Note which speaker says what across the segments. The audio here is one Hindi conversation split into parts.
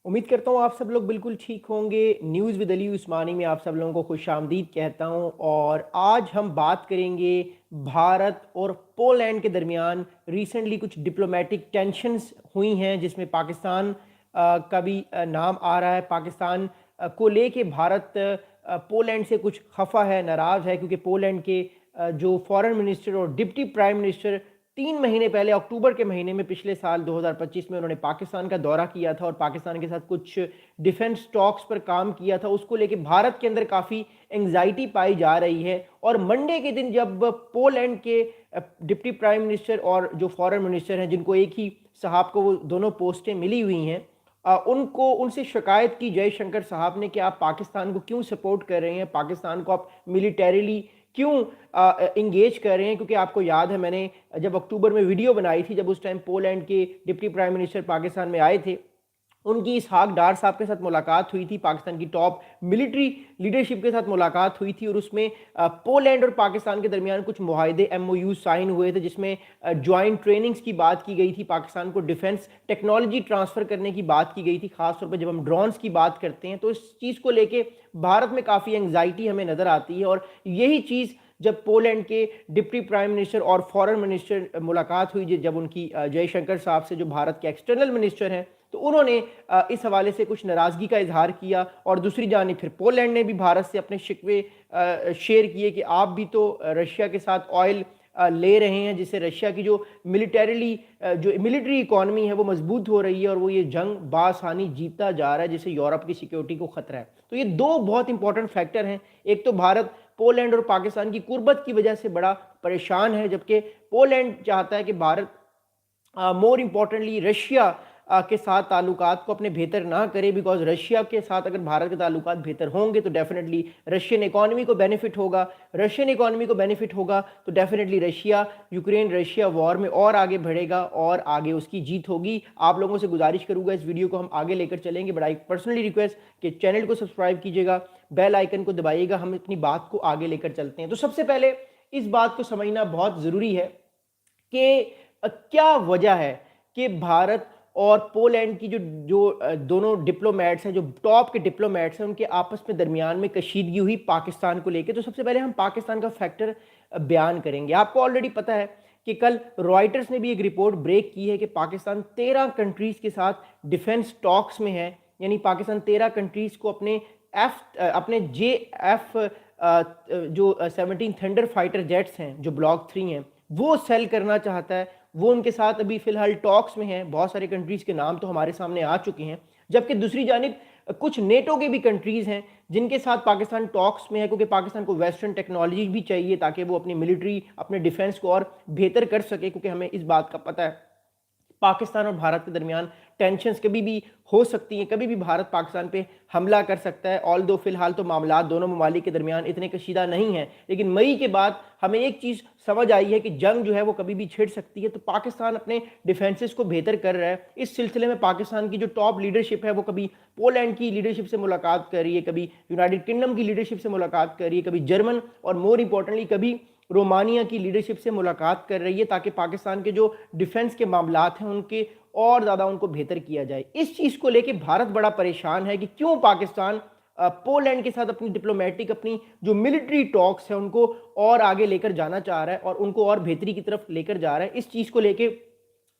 Speaker 1: उम्मीद करता हूँ आप सब लोग बिल्कुल ठीक होंगे। न्यूज़ विद अली उस्मानी में आप सब लोगों को खुशामदीद कहता हूँ और आज हम बात करेंगे भारत और पोलैंड के दरमियान रिसेंटली कुछ डिप्लोमेटिक टेंशन्स हुई हैं जिसमें पाकिस्तान का भी नाम आ रहा है। पाकिस्तान को लेके भारत पोलैंड से कुछ खफा है, नाराज़ है, क्योंकि पोलैंड के जो फॉरेन मिनिस्टर और डिप्टी प्राइम मिनिस्टर 3 महीने पहले अक्टूबर के महीने में पिछले साल 2025 में उन्होंने पाकिस्तान का दौरा किया था और पाकिस्तान के साथ कुछ डिफेंस टॉक्स पर काम किया था। उसको लेके भारत के अंदर काफ़ी एंग्जाइटी पाई जा रही है और मंडे के दिन जब पोलैंड के डिप्टी प्राइम मिनिस्टर और जो फॉरेन मिनिस्टर हैं, जिनको एक ही साहब को वो दोनों पोस्टें मिली हुई हैं, उनको उनसे शिकायत की जयशंकर साहब ने कि आप पाकिस्तान को क्यों सपोर्ट कर रहे हैं, पाकिस्तान को आप मिलिटरीली क्यों इंगेज कर रहे हैं। क्योंकि आपको याद है, मैंने जब अक्टूबर में वीडियो बनाई थी, जब उस टाइम पोलैंड के डिप्टी प्राइम मिनिस्टर पाकिस्तान में आए थे, उनकी इसहाक डार साहब के साथ मुलाकात हुई थी, पाकिस्तान की टॉप मिलिट्री लीडरशिप के साथ मुलाकात हुई थी और उसमें पोलैंड और पाकिस्तान के दरमियान कुछ मुआहदे MOU साइन हुए थे, जिसमें ज्वाइंट ट्रेनिंग्स की बात की गई थी, पाकिस्तान को डिफेंस टेक्नोलॉजी ट्रांसफ़र करने की बात की गई थी। खासतौर पर जब हम ड्रोन्स की बात करते हैं तो इस चीज़ को लेके भारत में काफ़ी एंग्जाइटी हमें नज़र आती है और यही चीज़ जब पोलैंड के डिप्टी प्राइम मिनिस्टर और फॉरेन मिनिस्टर मुलाकात हुई, जब उनकी जयशंकर साहब से, जो भारत के एक्सटर्नल मिनिस्टर हैं, तो उन्होंने इस हवाले से कुछ नाराज़गी का इजहार किया और दूसरी जानिब फिर पोलैंड ने भी भारत से अपने शिकवे शेयर किए कि आप भी तो रशिया के साथ ऑयल ले रहे हैं, जिससे रशिया की जो मिलिट्री इकॉनमी है वो मजबूत हो रही है और वो ये जंग बासानी जीतता जा रहा है, जिससे यूरोप की सिक्योरिटी को खतरा है। तो ये दो बहुत इंपॉर्टेंट फैक्टर हैं। एक तो भारत पोलैंड और पाकिस्तान की कुर्बत की वजह से बड़ा परेशान है, जबकि पोलैंड चाहता है कि भारत मोर इम्पॉर्टेंटली रशिया के साथ ताल्लुकात को अपने बेहतर ना करे, बिकॉज रशिया के साथ अगर भारत के ताल्लुकात बेहतर होंगे तो डेफिनेटली रशियन इकॉनमी को बेनिफिट होगा, रशियन इकॉनमी को बेनिफिट होगा तो डेफिनेटली रशिया वॉर में और आगे बढ़ेगा और आगे उसकी जीत होगी। आप लोगों से गुजारिश करूंगा, इस वीडियो को हम आगे लेकर चलेंगे, बट आई पर्सनली रिक्वेस्ट कि चैनल को सब्सक्राइब कीजिएगा, बेल आइकन को दबाइएगा, हम अपनी बात को आगे लेकर चलते हैं। तो सबसे पहले इस बात को समझना बहुत ज़रूरी है कि क्या वजह है कि भारत और पोलैंड की जो जो दोनों डिप्लोमेट्स हैं, जो टॉप के डिप्लोमेट्स हैं, उनके आपस में दरमियान में कशीदगी हुई पाकिस्तान को लेकर। तो सबसे पहले हम पाकिस्तान का फैक्टर बयान करेंगे। आपको ऑलरेडी पता है कि कल रॉयटर्स ने भी एक रिपोर्ट ब्रेक की है कि पाकिस्तान 13 कंट्रीज़ के साथ डिफेंस टॉक्स में है, यानी पाकिस्तान 13 कंट्रीज़ को अपने JF जो 17 थंडर फाइटर जेट्स हैं, जो ब्लॉक 3 हैं, वो सेल करना चाहता है। वो उनके साथ अभी फ़िलहाल टॉक्स में हैं। बहुत सारे कंट्रीज़ के नाम तो हमारे सामने आ चुके हैं, जबकि दूसरी जानिब कुछ नेटो के भी कंट्रीज़ हैं जिनके साथ पाकिस्तान टॉक्स में है, क्योंकि पाकिस्तान को वेस्टर्न टेक्नोलॉजी भी चाहिए ताकि वो अपनी मिलिट्री, अपने डिफेंस को और बेहतर कर सके। क्योंकि हमें इस बात का पता है पाकिस्तान और भारत के दरमियान टेंशन्स कभी भी हो सकती हैं, कभी भी भारत पाकिस्तान पे हमला कर सकता है। ऑल दो फिलहाल तो मामला दोनों ममालिक के दरमियान इतने कशीदा नहीं हैं, लेकिन मई के बाद हमें एक चीज़ समझ आई है कि जंग जो है वो कभी भी छिड़ सकती है। तो पाकिस्तान अपने डिफेंसेस को बेहतर कर रहा है। इस सिलसिले में पाकिस्तान की जो टॉप लीडरशिप है वो कभी पोलैंड की लीडरशिप से मुलाकात कर रही है, कभी यूनाइटेड किंगडम की लीडरशिप से मुलाकात कर रही है, कभी जर्मन और मोर इम्पोर्टेंटली कभी रोमानिया की लीडरशिप से मुलाकात कर रही है, ताकि पाकिस्तान के जो डिफेंस के मामलात हैं उनके और ज़्यादा उनको बेहतर किया जाए। इस चीज़ को लेके भारत बड़ा परेशान है कि क्यों पाकिस्तान पोलैंड के साथ अपनी डिप्लोमेटिक, अपनी जो मिलिट्री टॉक्स है उनको और आगे लेकर जाना चाह रहा है और उनको और बेहतरी की तरफ लेकर जा रहा है। इस चीज़ को लेके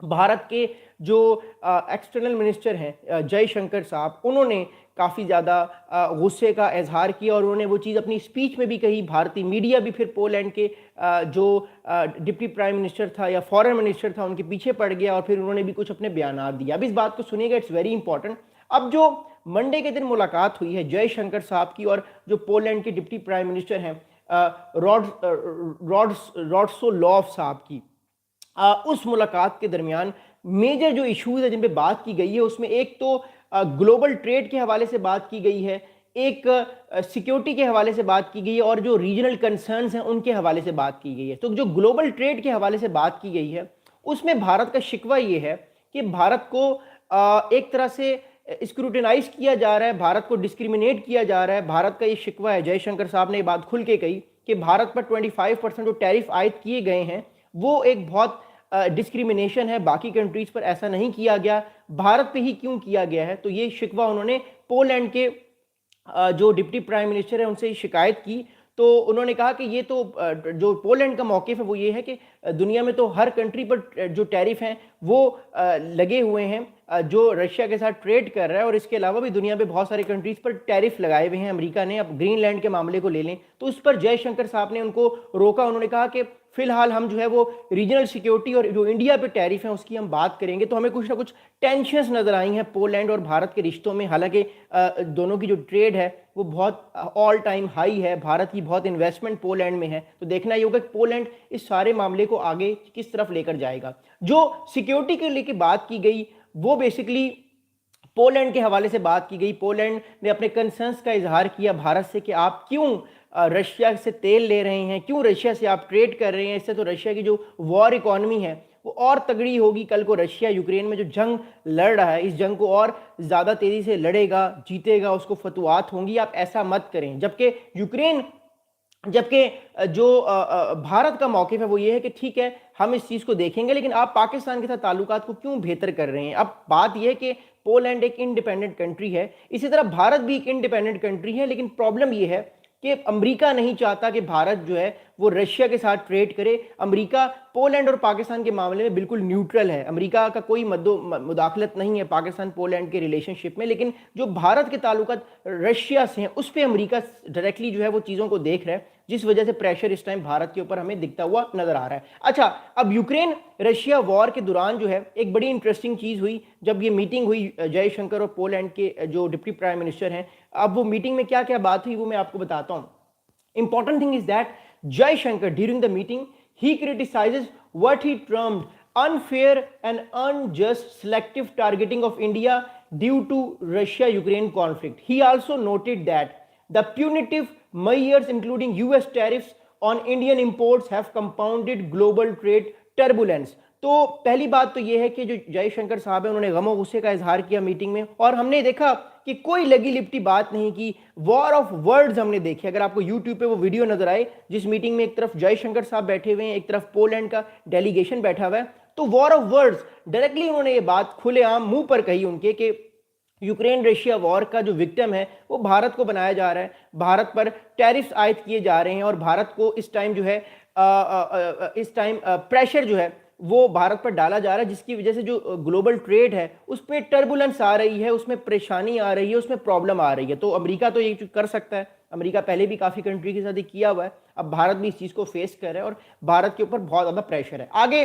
Speaker 1: भारत के जो एक्सटर्नल मिनिस्टर हैं जयशंकर साहब, उन्होंने काफ़ी ज़्यादा गुस्से का इजहार किया और उन्होंने वो चीज़ अपनी स्पीच में भी कही। भारतीय मीडिया भी फिर पोलैंड के जो डिप्टी प्राइम मिनिस्टर था या फॉरेन मिनिस्टर था उनके पीछे पड़ गया और फिर उन्होंने भी कुछ अपने बयान दिए। अब इस बात को सुनिएगा, इट्स वेरी इंपॉर्टेंट। अब जो मंडे के दिन मुलाकात हुई है जयशंकर साहब की और जो पोलैंड के डिप्टी प्राइम मिनिस्टर हैं रॉडस्लोव साहब की, उस मुलाकात के दरमियान मेजर जो इश्यूज है जिन पे बात की गई है, उसमें एक तो ग्लोबल ट्रेड के हवाले से बात की गई है, एक सिक्योरिटी के हवाले से बात की गई है और जो रीजनल कंसर्न्स हैं उनके हवाले से बात की गई है। तो जो ग्लोबल ट्रेड के हवाले से बात की गई है उसमें भारत का शिकवा ये है कि भारत को एक तरह से स्क्रूटिनाइज किया जा रहा है, भारत को डिस्क्रिमिनेट किया जा रहा है। भारत का ये शिकवा है, जयशंकर साहब ने ये बात खुल के कही कि भारत पर 25% जो टैरिफ आयद किए गए हैं वो एक बहुत डिस्क्रिमिनेशन है, बाकी कंट्रीज पर ऐसा नहीं किया गया, भारत पे ही क्यों किया गया है। तो ये शिकवा उन्होंने पोलैंड के जो डिप्टी प्राइम मिनिस्टर है उनसे शिकायत की। तो उन्होंने कहा कि ये तो जो पोलैंड का मौक़िफ़ है वो ये है कि दुनिया में तो हर कंट्री पर जो टैरिफ हैं वो लगे हुए हैं जो रशिया के साथ ट्रेड कर रहा है, और इसके अलावा भी दुनिया में बहुत सारे कंट्रीज पर टैरिफ लगाए हुए हैं अमेरिका ने। अब ग्रीनलैंड के मामले को ले लें तो उस पर जयशंकर साहब ने उनको रोका। उन्होंने कहा कि फिलहाल हम जो है वो रीजनल सिक्योरिटी और जो इंडिया पे टैरिफ है उसकी हम बात करेंगे। तो हमें कुछ ना कुछ टेंशंस नजर आई हैं पोलैंड और भारत के रिश्तों में। हालांकि दोनों की जो ट्रेड है वो बहुत ऑल टाइम हाई है, भारत की बहुत इन्वेस्टमेंट पोलैंड में है। तो देखना ये होगा कि पोलैंड इस सारे मामले को आगे किस तरफ लेकर जाएगा। जो सिक्योरिटी के लेके बात की गई वो बेसिकली पोलैंड के हवाले से बात की गई। पोलैंड ने अपने कंसर्न्स का इजहार किया भारत से कि आप क्यों रशिया से तेल ले रहे हैं, क्यों रशिया से आप ट्रेड कर रहे हैं। इससे तो रशिया की जो वॉर इकोनॉमी है वो और तगड़ी होगी। कल को रशिया यूक्रेन में जो जंग लड़ रहा है इस जंग को और ज़्यादा तेज़ी से लड़ेगा, जीतेगा, उसको फतवात होंगी। आप ऐसा मत करें। जबकि जो भारत का मौक़िफ़ है वो ये है कि ठीक है हम इस चीज़ को देखेंगे, लेकिन आप पाकिस्तान के साथ ताल्लुकात को क्यों बेहतर कर रहे हैं। अब बात यह है कि पोलैंड एक इंडिपेंडेंट कंट्री है, इसी तरह भारत भी एक इंडिपेंडेंट कंट्री है, लेकिन प्रॉब्लम यह है कि अमेरिका नहीं चाहता कि भारत जो है वो रशिया के साथ ट्रेड करे। अमेरिका पोलैंड और पाकिस्तान के मामले में बिल्कुल न्यूट्रल है, अमेरिका का कोई मुदाखलत नहीं है पाकिस्तान पोलैंड के रिलेशनशिप में। लेकिन जो भारत के ताल्लुकात रशिया से हैं उस पर अमेरिका डायरेक्टली जो है वो चीज़ों को देख रहा है, जिस वजह से प्रेशर इस टाइम भारत के ऊपर हमें दिखता हुआ नजर आ रहा है। अच्छा, अब यूक्रेन रशिया वॉर के दौरान जो है एक बड़ी इंटरेस्टिंग चीज़ हुई जब ये मीटिंग हुई जयशंकर और पोलैंड के जो डिप्टी प्राइम मिनिस्टर हैं। अब वो मीटिंग में क्या क्या बात हुई वो मैं आपको बताता हूँ। Important thing is that Jaishankar during the meeting he criticizes what he termed unfair and unjust selective targeting of India due to Russia-Ukraine conflict. He also noted that the punitive measures including US tariffs on Indian imports have compounded global trade turbulence. तो पहली बात तो ये है कि जो जयशंकर साहब है उन्होंने गम और गुस्से का इजहार किया मीटिंग में, और हमने देखा कि कोई लगी लिपटी बात नहीं की, वॉर ऑफ वर्ड्स हमने देखे। अगर आपको यूट्यूब पे वो वीडियो नजर आए जिस मीटिंग में एक तरफ जयशंकर साहब बैठे हुए हैं, एक तरफ पोलैंड का डेलीगेशन बैठा हुआ है, तो वॉर ऑफ वर्ड्स डायरेक्टली उन्होंने ये बात खुलेआम मुंह पर कही उनके कि यूक्रेन रशिया वॉर का जो विक्टिम है वो भारत को बनाया जा रहा है, भारत पर टैरिफ्स आयद किए जा रहे हैं, और भारत को इस टाइम जो है प्रेशर जो है वो भारत पर डाला जा रहा है, जिसकी वजह से जो ग्लोबल ट्रेड है उस पर टर्बुलेंस आ रही है, उसमें परेशानी आ रही है, उसमें प्रॉब्लम आ रही है। तो अमेरिका तो ये कर सकता है, अमेरिका पहले भी काफ़ी कंट्री के साथ ये किया हुआ है, अब भारत भी इस चीज़ को फेस कर रहा है और भारत के ऊपर बहुत ज़्यादा प्रेशर है। आगे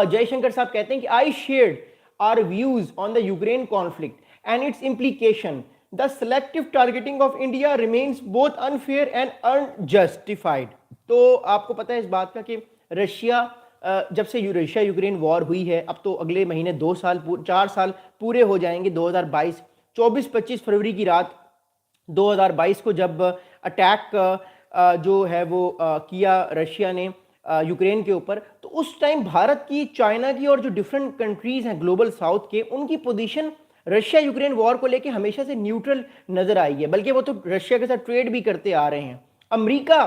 Speaker 1: जयशंकर साहब कहते हैं कि I shared our views on the Ukraine conflict and its implication. The selective targeting of India remains both unfair and unjustified. तो आपको पता है इस बात का कि रशिया जब से रशिया यूक्रेन वॉर हुई है, अब तो अगले महीने 4 साल पूरे हो जाएंगे। 2022 24-25 फरवरी की रात 2022 को जब अटैक जो है वो किया रशिया ने यूक्रेन के ऊपर, तो उस टाइम भारत की, चाइना की और जो डिफरेंट कंट्रीज हैं ग्लोबल साउथ के, उनकी पोजीशन रशिया यूक्रेन वॉर को लेके हमेशा से न्यूट्रल नजर आई है, बल्कि वो तो रशिया के साथ ट्रेड भी करते आ रहे हैं। अमेरिका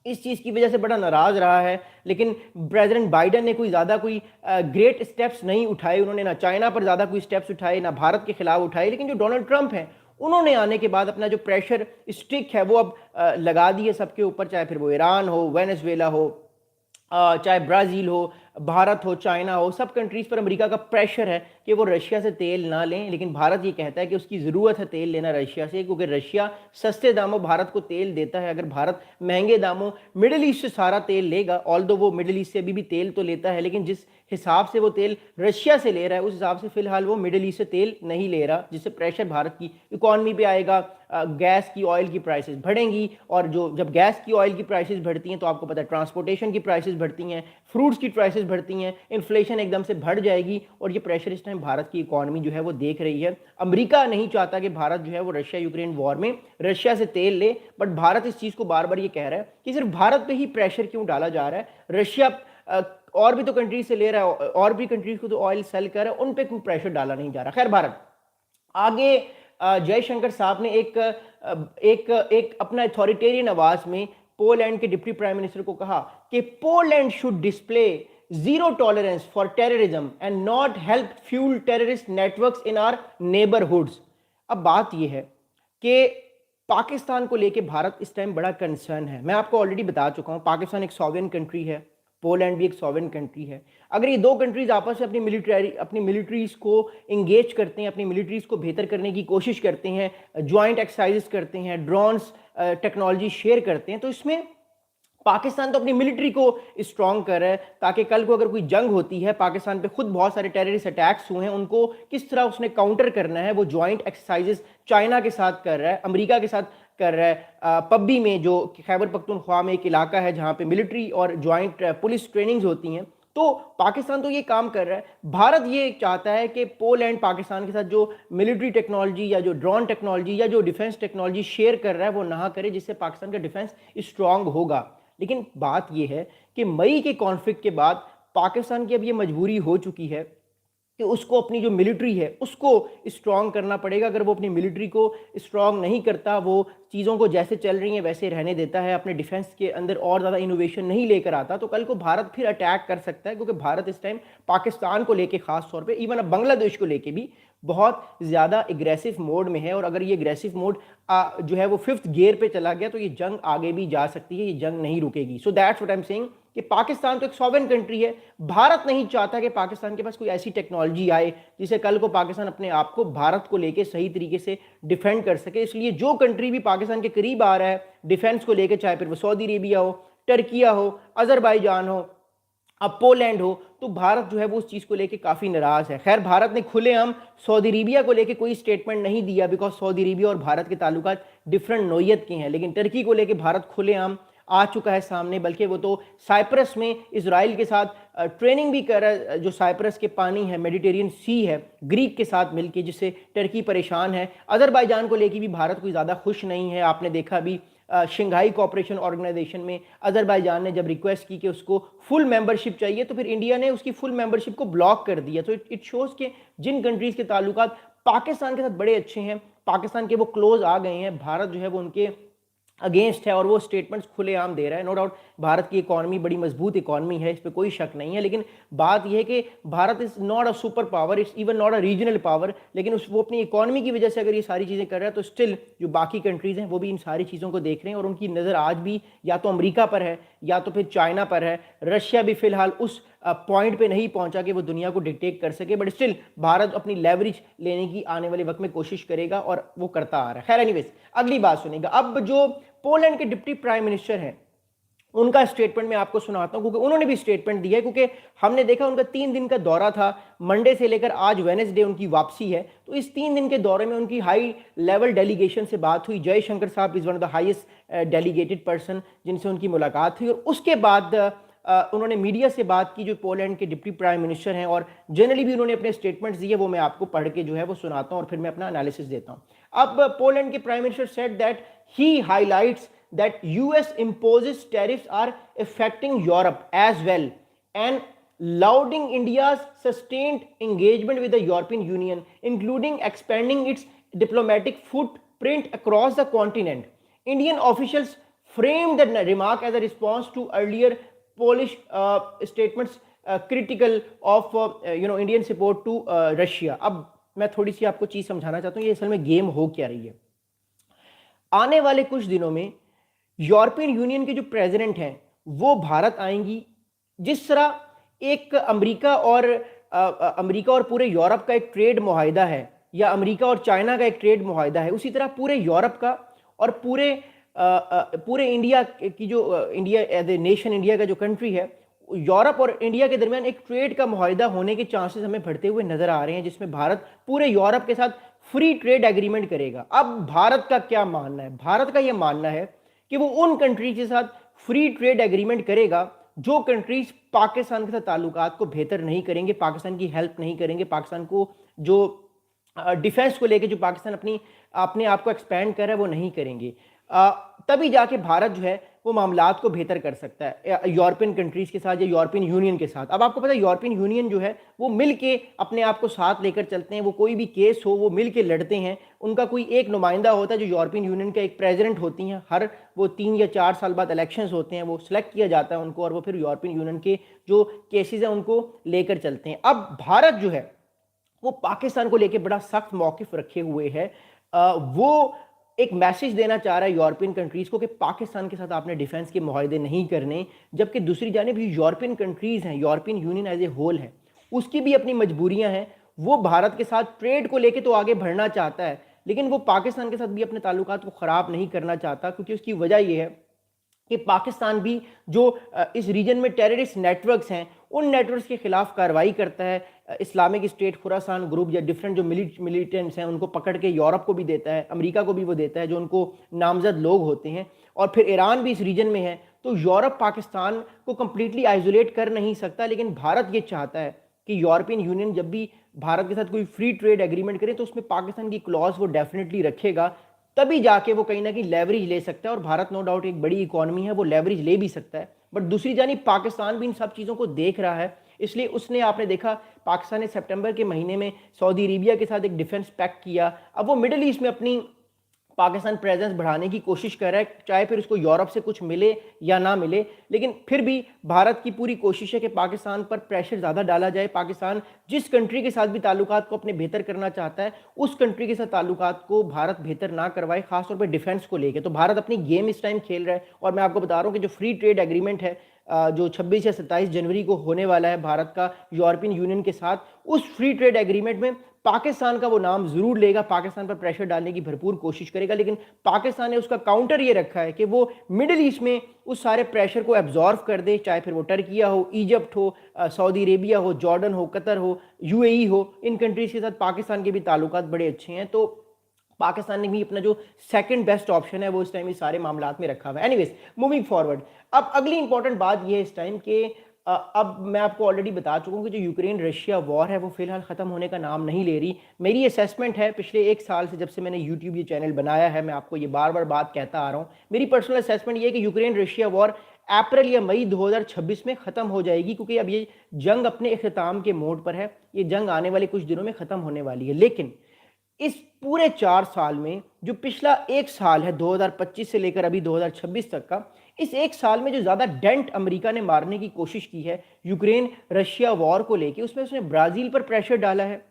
Speaker 1: इस चीज़ की वजह से बड़ा नाराज़ रहा है, लेकिन प्रेसिडेंट बाइडेन ने कोई ग्रेट स्टेप्स नहीं उठाए। उन्होंने ना चाइना पर ज़्यादा कोई स्टेप्स उठाए, ना भारत के खिलाफ उठाए। लेकिन जो डोनाल्ड ट्रंप हैं उन्होंने आने के बाद अपना जो प्रेशर स्टिक है वो अब लगा दिए सबके ऊपर, चाहे फिर वो ईरान हो, वेनेजुएला हो, चाहे ब्राज़ील हो, भारत हो, चाइना हो, सब कंट्रीज़ पर अमेरिका का प्रेशर है कि वो रशिया से तेल ना लें। लेकिन भारत ये कहता है कि उसकी ज़रूरत है तेल लेना रशिया से, क्योंकि रशिया सस्ते दामों भारत को तेल देता है। अगर भारत महंगे दामों मिडिल ईस्ट से सारा तेल लेगा, ऑल्दो वो मिडिल ईस्ट से अभी भी तेल तो लेता है, लेकिन जिस हिसाब से वो तेल रशिया से ले रहा है उस हिसाब से फिलहाल वो मिडिल ईस्ट से तेल नहीं ले रहा, जिससे प्रेशर भारत की इकॉनमी पे आएगा। गैस की, ऑयल की प्राइसेस बढ़ेंगी, और जब गैस की, ऑयल की प्राइसेस बढ़ती हैं तो आपको पता है ट्रांसपोर्टेशन की प्राइसेस बढ़ती हैं, फ्रूट्स की प्राइसेस बढ़ती हैं, इन्फ्लेशन एकदम से बढ़ जाएगी, और ये प्रेशर इस टाइम भारत की इकॉनमी जो है वो देख रही है। अमेरिका नहीं चाहता कि भारत जो है वो रशिया यूक्रेन वॉर में रशिया से तेल ले, बट भारत इस चीज़ को बार बार ये कह रहा है कि सिर्फ भारत पे ही प्रेशर क्यों डाला जा रहा है, रशिया और भी तो कंट्रीज से ले रहा है, और भी कंट्रीज को तो ऑयल सेल कर रहा है, उन पे क्यों प्रेशर डाला नहीं जा रहा। खैर, भारत आगे जयशंकर साहब ने एक अपना अथॉरिटेरियन आवाज में पोलैंड के डिप्टी प्राइम मिनिस्टर को कहा कि Poland should display zero tolerance for terrorism and not help fuel terrorist networks in our neighbourhoods. अब बात यह है कि पाकिस्तान को लेके भारत इस टाइम बड़ा कंसर्न है। मैं आपको ऑलरेडी बता चुका हूं, पाकिस्तान एक सॉवरेन कंट्री है, पोलैंड भी एक सॉवरेन कंट्री है। अगर ये दो कंट्रीज आपस में अपनी मिलिट्रीज को इंगेज करते हैं, अपनी मिलिट्रीज को बेहतर करने की कोशिश करते हैं, ज्वाइंट एक्सरसाइजेस करते हैं, ड्रोन्स टेक्नोलॉजी शेयर करते हैं, तो इसमें पाकिस्तान तो अपनी मिलिट्री को स्ट्रांग कर रहा है ताकि कल को अगर कोई जंग होती है, पाकिस्तान पे खुद बहुत सारे टेररिस्ट अटैक्स हुए हैं, उनको किस तरह उसने काउंटर करना है, वो ज्वाइंट एक्सरसाइजेस चाइना के साथ कर रहा है, अमेरिका के साथ कर रहा है। पब्बी में, जो खैबर पख्तूनख्वा में एक इलाका है जहां पे मिलिट्री और ज्वाइंट पुलिस ट्रेनिंग्स होती हैं, तो पाकिस्तान तो ये काम कर रहा है। भारत ये चाहता है कि पोलैंड पाकिस्तान के साथ जो मिलिट्री टेक्नोलॉजी या जो ड्रोन टेक्नोलॉजी या जो डिफेंस टेक्नोलॉजी शेयर कर रहा है वो ना करे, जिससे पाकिस्तान का डिफेंस स्ट्रांग होगा। लेकिन बात यह है कि मई के कॉन्फ्लिक्ट के बाद पाकिस्तान की अब ये मजबूरी हो चुकी है कि उसको अपनी जो मिलिट्री है उसको स्ट्रांग करना पड़ेगा। अगर वो अपनी मिलिट्री को स्ट्रांग नहीं करता, वो चीज़ों को जैसे चल रही हैं वैसे रहने देता है, अपने डिफेंस के अंदर और ज़्यादा इनोवेशन नहीं लेकर आता, तो कल को भारत फिर अटैक कर सकता है। क्योंकि भारत इस टाइम पाकिस्तान को लेके खास तौर पे, इवन अब बांग्लादेश को लेके भी बहुत ज़्यादा एग्रेसिव मोड में है। और अगर ये एग्रेसिव मोड जो है वो 5th गियर पे चला गया तो ये जंग आगे भी जा सकती है, ये जंग नहीं रुकेगी। So that's what I am saying कि पाकिस्तान तो एक सॉवरेन कंट्री है। भारत नहीं चाहता कि पाकिस्तान के पास कोई ऐसी टेक्नोलॉजी आए जिसे कल को पाकिस्तान अपने आप को भारत को लेके सही तरीके से डिफेंड कर सके। इसलिए जो कंट्री भी पाकिस्तान के करीब आ रहा है डिफेंस को लेके, चाहे फिर वो सऊदी अरेबिया हो, टर्किया हो, अजरबैजान हो, अब पोलैंड हो, तो भारत जो है वो उस चीज़ को लेके काफ़ी नाराज़ है। खैर, भारत ने खुलेआम सऊदी अरेबिया को लेके कोई स्टेटमेंट नहीं दिया, बिकॉज सऊदी अरेबिया और भारत के ताल्लुकात डिफरेंट नोयत के हैं। लेकिन टर्की को लेके भारत खुलेआम आ चुका है सामने, बल्कि वो तो साइप्रस में इजराइल के साथ ट्रेनिंग भी कर रहा है। जो साइप्रस के पानी है, मेडिटेरियन सी है, ग्रीक के साथ मिलके, जिससे टर्की परेशान है। अजरबैजान को लेके भी भारत कोई ज़्यादा खुश नहीं है। आपने देखा भी शंघाई कोऑपरेशन ऑर्गेनाइजेशन में अजरबैजान ने जब रिक्वेस्ट की कि उसको फुल मेंबरशिप चाहिए, तो फिर इंडिया ने उसकी फुल मेंबरशिप को ब्लॉक कर दिया। तो इट शोज़ कि जिन कंट्रीज़ के ताल्लुकात पाकिस्तान के साथ बड़े अच्छे हैं, पाकिस्तान के वो क्लोज आ गए हैं, भारत जो है वो उनके अगेंस्ट है और वो स्टेटमेंट्स खुलेआम दे रहा है। नो डाउट भारत की इकॉनमी बड़ी मजबूत इकॉनमी है, इस पर कोई शक नहीं है। लेकिन बात यह है कि Bharat is not a super power, it's even not a regional power. लेकिन वो अपनी इकॉनमी की वजह से अगर ये सारी चीज़ें कर रहा है, तो स्टिल जो बाकी कंट्रीज़ हैं वो भी इन सारी चीज़ों को देख रहे हैं और उनकी नज़र आज भी या तो अमेरिका पर है या तो फिर चाइना पर है। रशिया भी फिलहाल उस पॉइंट पे नहीं पहुंचा कि वो दुनिया को डिक्टेट कर सके, बट स्टिल भारत अपनी लेवरेज लेने की आने वाले वक्त में कोशिश करेगा और वो करता आ रहा है। खैर एनीवेज, अगली बात सुनेगा। अब जो पोलैंड के डिप्टी प्राइम मिनिस्टर हैं, उनका स्टेटमेंट मैं आपको सुनाता हूं, क्योंकि उन्होंने भी स्टेटमेंट दिया है। क्योंकि हमने देखा उनका 3 दिन का दौरा था, मंडे से लेकर आज वेडनेसडे उनकी वापसी है। तो इस 3 दिन के दौरे में उनकी हाई लेवल डेलीगेशन से बात हुई। जयशंकर साहब is one of the highest delegated person जिनसे उनकी मुलाकात हुई। और उसके बाद उन्होंने मीडिया से बात की, जो पोलैंड के डिप्टी प्राइम मिनिस्टर हैं, और जनरली भी उन्होंने अपने स्टेटमेंट्स दिए, वो मैं आपको पढ़ के जो है वो सुनाता हूं और फिर मैं अपना एनालिसिस देता हूं। अब पोलैंड के prime minister said that he highlights that US imposes tariffs are affecting Europe as well, and lauding India's sustained engagement with the European Union, including expanding its diplomatic footprint across the continent. Indian officials framed the remark as a response to earlier Polish statements critical of Indian support to Russia. अब मैं थोड़ी सी आपको चीज़ समझाना चाहता हूँ, ये असल में गेम हो क्या रही है। आने वाले कुछ दिनों में यूरोपियन यूनियन के जो प्रेसिडेंट हैं वो भारत आएंगी। जिस तरह एक अमेरिका और पूरे यूरोप का एक ट्रेड मुआहिदा है, या अमेरिका और चाइना का एक ट्रेड मुआहिदा है, उसी तरह पूरे यूरोप का और पूरे इंडिया की जो India as a nation, India का जो कंट्री है, यूरोप और इंडिया के दरमियान एक ट्रेड का मुआहिदा होने के चांसेस हमें बढ़ते हुए नजर आ रहे हैं, जिसमें भारत पूरे यूरोप के साथ फ्री ट्रेड एग्रीमेंट करेगा। अब भारत का क्या मानना है? भारत का यह मानना है कि वो उन कंट्रीज के साथ फ्री ट्रेड एग्रीमेंट करेगा जो कंट्रीज पाकिस्तान के साथ ताल्लुकात को बेहतर नहीं करेंगे, पाकिस्तान की हेल्प नहीं करेंगे, पाकिस्तान को जो डिफेंस को लेके जो पाकिस्तान अपने आप को एक्सपैंड कर रहा है वो नहीं करेंगे। तभी जाके भारत जो है वो मामलात को बेहतर कर सकता है यूरोपियन कंट्रीज़ के साथ या यूरोपियन यूनियन के साथ। अब आपको पता है यूरोपियन यूनियन जो है वो मिल के अपने आप को साथ लेकर चलते हैं, वो कोई भी केस हो वो मिल के लड़ते हैं। उनका कोई एक नुमाइंदा होता है जो यूरोपियन यूनियन का एक प्रेसिडेंट होती हैं, हर वो 3 या 4 साल बाद इलेक्शंस होते हैं, वो सिलेक्ट किया जाता है उनको और वो फिर यूरोपियन यूनियन के जो केसेस हैं उनको लेकर चलते हैं। अब भारत जो है वो पाकिस्तान को लेकर बड़ा सख्त मौकिफ रखे हुए है। वो एक मैसेज देना चाह रहा है यूरोपियन कंट्रीज को कि पाकिस्तान के साथ आपने डिफेंस के मुआहदे नहीं करने, जबकि दूसरी जानिब यूरोपियन कंट्रीज हैं, European Union as a whole है, उसकी भी अपनी मजबूरियां हैं। वो भारत के साथ ट्रेड को लेके तो आगे बढ़ना चाहता है, लेकिन वो पाकिस्तान के साथ भी अपने ताल्लुकात को ख़राब नहीं करना चाहता, क्योंकि उसकी वजह यह है कि पाकिस्तान भी जो इस रीजन में टेररिस्ट नेटवर्क्स हैं उन नेटवर्क्स के खिलाफ कार्रवाई करता है। इस्लामिक स्टेट खुरासान ग्रुप या डिफरेंट जो मिलिटेंट्स हैं उनको पकड़ के यूरोप को भी देता है, अमेरिका को भी वो देता है जो उनको नामजद लोग होते हैं, और फिर ईरान भी इस रीजन में है। तो यूरोप पाकिस्तान को कम्प्लीटली आइसोलेट कर नहीं सकता, लेकिन भारत ये चाहता है कि यूरोपियन यूनियन जब भी भारत के साथ कोई फ्री ट्रेड एग्रीमेंट करे तो उसमें पाकिस्तान की क्लॉज वो डेफिनेटली रखेगा, तभी जाके वो कहीं ना कहीं लेवरेज ले सकता है। और भारत नो डाउट एक बड़ी इकोनॉमी है, वो लेवरेज ले भी सकता है। बट दूसरी जानी पाकिस्तान भी इन सब चीज़ों को देख रहा है, इसलिए उसने, आपने देखा पाकिस्तान ने सितंबर के महीने में सऊदी अरेबिया के साथ एक डिफेंस पैक्ट किया। अब वो मिडिल ईस्ट में अपनी पाकिस्तान प्रेजेंस बढ़ाने की कोशिश कर रहा है, चाहे फिर उसको यूरोप से कुछ मिले या ना मिले, लेकिन फिर भी भारत की पूरी कोशिश है कि पाकिस्तान पर प्रेशर ज़्यादा डाला जाए। पाकिस्तान जिस कंट्री के साथ भी ताल्लुकात को अपने बेहतर करना चाहता है, उस कंट्री के साथ ताल्लुकात को भारत बेहतर ना करवाए, खासतौर पर डिफेंस को लेकर। तो भारत अपनी गेम इस टाइम खेल रहा है, और मैं आपको बता रहा हूँ कि जो फ्री ट्रेड एग्रीमेंट है जो 26 या 27 जनवरी को होने वाला है भारत का यूरोपियन यूनियन के साथ, उस फ्री ट्रेड एग्रीमेंट में पाकिस्तान का वो नाम जरूर लेगा, पाकिस्तान पर प्रेशर डालने की भरपूर कोशिश करेगा। लेकिन पाकिस्तान ने उसका काउंटर ये रखा है कि वो मिडिल ईस्ट में उस सारे प्रेशर को एब्जॉर्व कर दे, चाहे फिर वो टर्किया हो, इजिप्ट हो, सऊदी अरेबिया हो, जॉर्डन हो, कतर हो, यूएई हो। इन कंट्रीज के साथ पाकिस्तान के भी ताल्लुकात बड़े अच्छे हैं, तो पाकिस्तान ने भी अपना जो सेकंड बेस्ट ऑप्शन है वो इस टाइम इस सारे मामलात में रखा हुआ है। एनीवेज, मूविंग फॉरवर्ड, अब अगली इंपॉर्टेंट बात ये है इस टाइम के अब मैं आपको ऑलरेडी बता चुका हूँ कि जो यूक्रेन रशिया वॉर है वो फिलहाल ख़त्म होने का नाम नहीं ले रही। मेरी असेसमेंट है पिछले 1 साल से, जब से मैंने यूट्यूब ये चैनल बनाया है, मैं आपको ये बार बार बात कहता आ रहा हूँ, मेरी पर्सनल असेसमेंट ये है कि यूक्रेन रशिया वॉर अप्रैल या मई 2026 में ख़त्म हो जाएगी, क्योंकि अब ये जंग अपने अख्ताम के मोड पर है। ये जंग आने वाले कुछ दिनों में ख़त्म होने वाली है। लेकिन इस पूरे 4 साल में जो पिछला 1 साल है 2025 से लेकर अभी 2026 तक का, इस 1 साल में जो ज़्यादा डेंट अमेरिका ने मारने की कोशिश की है यूक्रेन रशिया वॉर को लेके, उसमें उसने ब्राज़ील पर प्रेशर डाला है,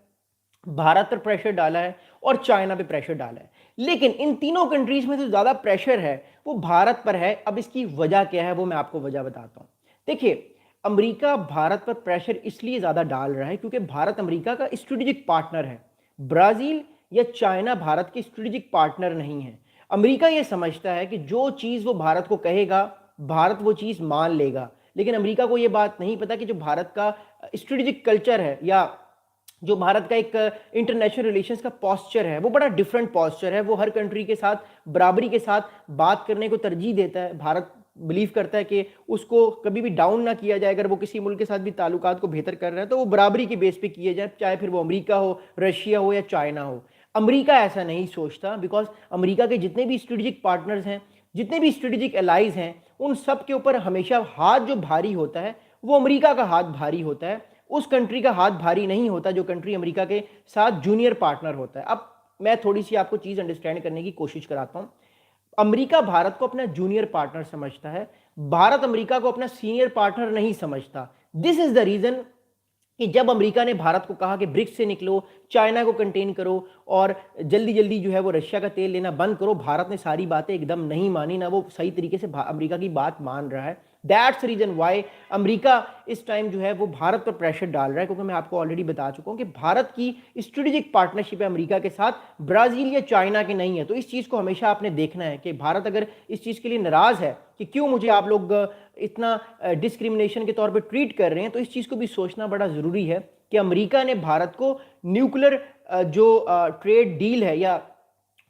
Speaker 1: भारत पर प्रेशर डाला है और चाइना पे प्रेशर डाला है। लेकिन इन तीनों कंट्रीज में जो ज़्यादा प्रेशर है वो भारत पर है। अब इसकी वजह क्या है वो मैं आपको वजह बताता हूँ। देखिए, अमेरिका भारत पर प्रेशर इसलिए ज़्यादा डाल रहा है क्योंकि भारत अमेरिका का स्ट्रेटेजिक पार्टनर है। ब्राज़ील या चाइना भारत के स्ट्रेटेजिक पार्टनर नहीं है। अमेरिका ये समझता है कि जो चीज़ वो भारत को कहेगा भारत वो चीज़ मान लेगा, लेकिन अमेरिका को ये बात नहीं पता कि जो भारत का स्ट्रेटेजिक कल्चर है या जो भारत का एक इंटरनेशनल रिलेशंस का पॉस्चर है वो बड़ा डिफरेंट पॉस्चर है। वो हर कंट्री के साथ बराबरी के साथ बात करने को तरजीह देता है। भारत बिलीव करता है कि उसको कभी भी डाउन ना किया जाए। अगर वो किसी मुल्क के साथ भी ताल्लुकात को बेहतर कर रहा है तो वो बराबरी के बेस पे किए जाए, चाहे फिर वो अमेरिका हो, रशिया हो या चाइना हो। अमेरिका ऐसा नहीं सोचता, बिकॉज अमेरिका के जितने भी स्ट्रेटेजिक पार्टनर्स हैं, जितने भी स्ट्रेटेजिक एलाइज हैं, उन सब के ऊपर हमेशा हाथ जो भारी होता है वो अमेरिका का हाथ भारी होता है। उस कंट्री का हाथ भारी नहीं होता जो कंट्री अमेरिका के साथ जूनियर पार्टनर होता है। अब मैं थोड़ी सी आपको चीज़ अंडरस्टैंड करने की कोशिश कराता हूँ। अमेरिका भारत को अपना जूनियर पार्टनर समझता है, भारत अमेरिका को अपना सीनियर पार्टनर नहीं समझता। दिस इज द रीजन कि जब अमेरिका ने भारत को कहा कि ब्रिक्स से निकलो, चाइना को कंटेन करो और जल्दी जल्दी जो है वो रशिया का तेल लेना बंद करो, भारत ने सारी बातें एकदम नहीं मानी, ना वो सही तरीके से अमेरिका की बात मान रहा है। दैट्स रीजन वाई अमेरिका इस टाइम जो है वो भारत पर प्रेशर डाल रहा है, क्योंकि मैं आपको ऑलरेडी बता चुका हूं कि भारत की स्ट्रेटेजिक पार्टनरशिप है अमेरिका के साथ, ब्राजील या चाइना के नहीं है। तो इस चीज़ को हमेशा आपने देखना है कि भारत अगर इस चीज़ के लिए नाराज़ है कि क्यों मुझे आप लोग इतना डिस्क्रिमिनेशन के तौर पर ट्रीट कर रहे हैं, तो इस चीज़ को भी सोचना बड़ा ज़रूरी है कि अमेरिका ने भारत को न्यूक्लियर जो ट्रेड डील है या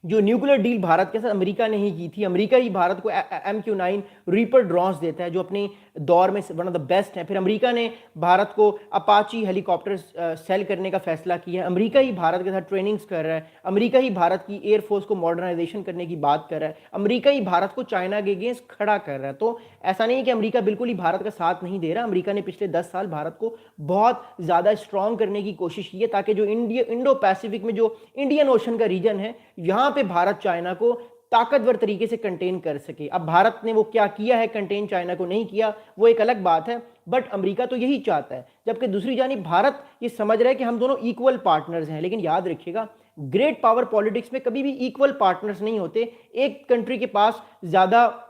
Speaker 1: जो न्यूक्लियर डील भारत के साथ अमेरिका ने ही की थी, अमेरिका ही भारत को MQ-9 रीपर ड्रोन्स देता है जो अपने दौर में वन ऑफ द बेस्ट है। फिर अमेरिका ने भारत को अपाची हेलीकॉप्टर सेल करने का फैसला किया है। अमेरिका ही भारत के साथ ट्रेनिंग्स कर रहा है। अमेरिका ही भारत की एयरफोर्स को मॉडर्नाइजेशन करने की बात कर रहा है। अमेरिका ही भारत को चाइना के अगेंस्ट खड़ा कर रहा है। तो ऐसा नहीं है कि अमेरिका बिल्कुल ही भारत का साथ नहीं दे रहा। अमेरिका ने पिछले 10 साल भारत को बहुत ज़्यादा स्ट्रॉन्ग करने की कोशिश की है ताकि जो इंडो पैसिफिक में जो इंडियन ओशन का रीजन है, यहाँ पे भारत चाइना को ताकतवर तरीके से कंटेन कर सके। अब भारत ने वो क्या किया है, कंटेन चाइना को नहीं किया, वो एक अलग बात है, बट अमेरिका तो यही चाहता है। जबकि दूसरी जानिब भारत ये समझ रहा है कि हम दोनों इक्वल पार्टनर्स हैं। लेकिन याद रखिएगा, ग्रेट पावर पॉलिटिक्स में कभी भी इक्वल पार्टनर्स नहीं होते। एक कंट्री के पास ज़्यादा